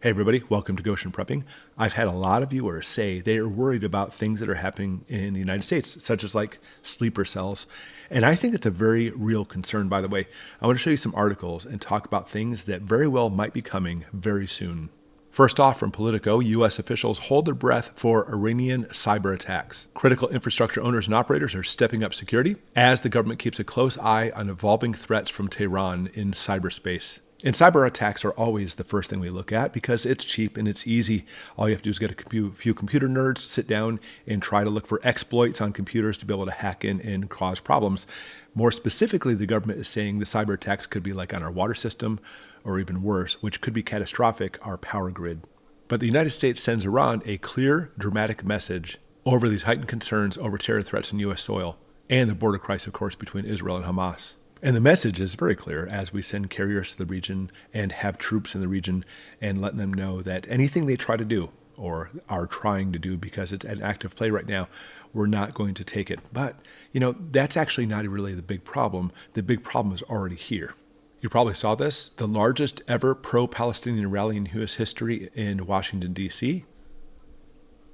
Hey everybody, welcome to Goshen Prepping. I've had a lot of viewers say they are worried about things that are happening in the United States, such as like sleeper cells. And I think it's a very real concern, by the way. I want to show you some articles and talk about things that very well might be coming very soon. First off, from Politico, U.S. officials hold their breath for Iranian cyber attacks. Critical infrastructure owners and operators are stepping up security as the government keeps a close eye on evolving threats from Tehran in cyberspace. And cyber attacks are always the first thing we look at because it's cheap and it's easy. All you have to do is get a few computer nerds, sit down and try to look for exploits on computers to be able to hack in and cause problems. More specifically, the government is saying the cyber attacks could be like on our water system or even worse, which could be catastrophic, our power grid. But the United States sends Iran a clear, dramatic message over these heightened concerns over terror threats in U.S. soil and the border crisis, of course, between Israel and Hamas. And the message is very clear as we send carriers to the region and have troops in the region and letting them know that anything they try to do or are trying to do because it's an active play right now, we're not going to take it. But, that's actually not really the big problem. The big problem is already here. You probably saw this, the largest ever pro-Palestinian rally in U.S. history in Washington, D.C.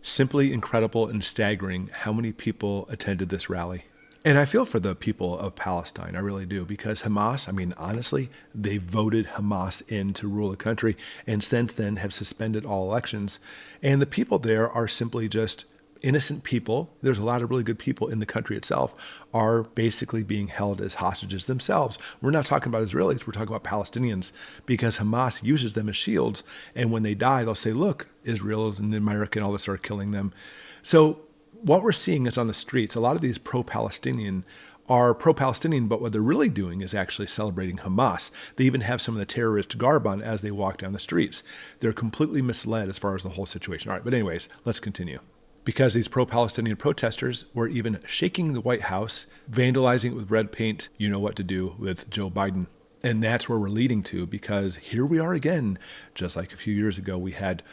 Simply incredible and staggering how many people attended this rally. And I feel for the people of Palestine, I really do, because Hamas, honestly, they voted Hamas in to rule the country and since then have suspended all elections. And the people there are simply just innocent people. There's a lot of really good people in the country itself are basically being held as hostages themselves. We're not talking about Israelis, we're talking about Palestinians because Hamas uses them as shields. And when they die, they'll say, look, Israel and America and all this are killing them. So what we're seeing is on the streets, a lot of these pro-Palestinian are pro-Palestinian, but what they're really doing is actually celebrating Hamas. They even have some of the terrorist garb on as they walk down the streets. They're completely misled as far as the whole situation. All right, but anyways, let's continue. Because these pro-Palestinian protesters were even shaking the White House, vandalizing it with red paint, you know what to do with Joe Biden. And that's where we're leading to because here we are again, just like a few years ago, we had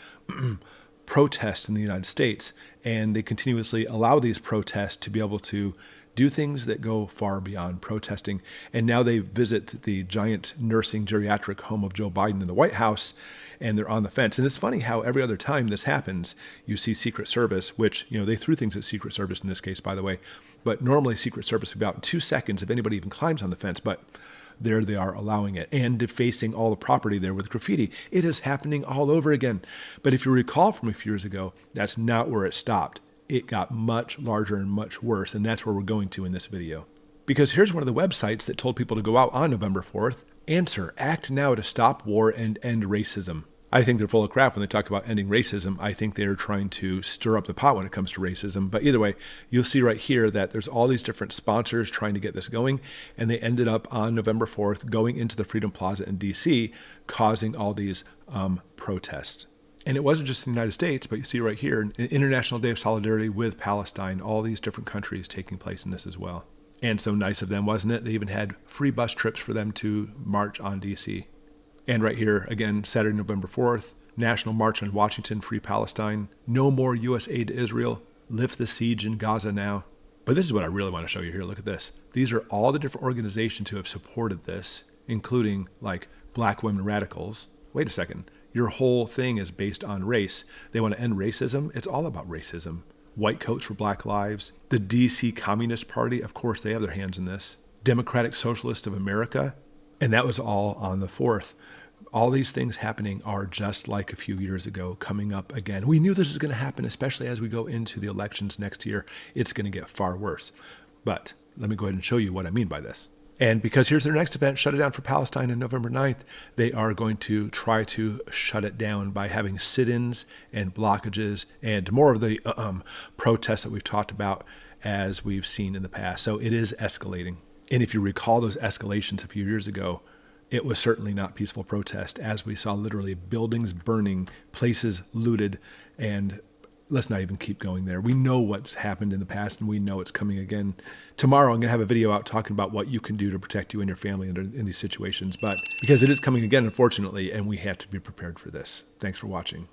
protests in the United States, and they continuously allow these protests to be able to do things that go far beyond protesting. And now they visit the giant nursing geriatric home of Joe Biden in the White House, and they're on the fence. And it's funny how every other time this happens, you see Secret Service, which, they threw things at Secret Service in this case, by the way, but normally Secret Service would be out in 2 seconds if anybody even climbs on the fence, but there they are allowing it and defacing all the property there with graffiti. It is happening all over again. But if you recall from a few years ago, that's not where it stopped. It got much larger and much worse, and that's where we're going to in this video. Because here's one of the websites that told people to go out on November 4th. Answer, act now to stop war and end racism. I think they're full of crap when they talk about ending racism. I think they're trying to stir up the pot when it comes to racism. But either way, you'll see right here that there's all these different sponsors trying to get this going. And they ended up on November 4th going into the Freedom Plaza in D.C., causing all these protests. And it wasn't just the United States, but you see right here, an International Day of Solidarity with Palestine, all these different countries taking place in this as well. And so nice of them, wasn't it? They even had free bus trips for them to march on D.C. And right here, again, Saturday, November 4th, National March on Washington, Free Palestine. No more U.S. aid to Israel. Lift the siege in Gaza now. But this is what I really want to show you here. Look at this. These are all the different organizations who have supported this, including like Black Women Radicals. Wait a second. Your whole thing is based on race. They want to end racism. It's all about racism. White Coats for Black Lives. The D.C. Communist Party, of course, they have their hands in this. Democratic Socialists of America. And that was all on the 4th. All these things happening are just like a few years ago, coming up again. We knew this was going to happen, especially as we go into the elections next year. It's going to get far worse. But let me go ahead and show you what I mean by this. And because here's their next event, Shut It Down for Palestine on November 9th, they are going to try to shut it down by having sit-ins and blockages and more of the protests that we've talked about as we've seen in the past. So it is escalating. And if you recall those escalations a few years ago, it was certainly not peaceful protest, as we saw literally buildings burning, places looted, and let's not even keep going there. We know what's happened in the past, and we know it's coming again. Tomorrow, I'm going to have a video out talking about what you can do to protect you and your family in these situations, but because it is coming again, unfortunately, and we have to be prepared for this. Thanks for watching.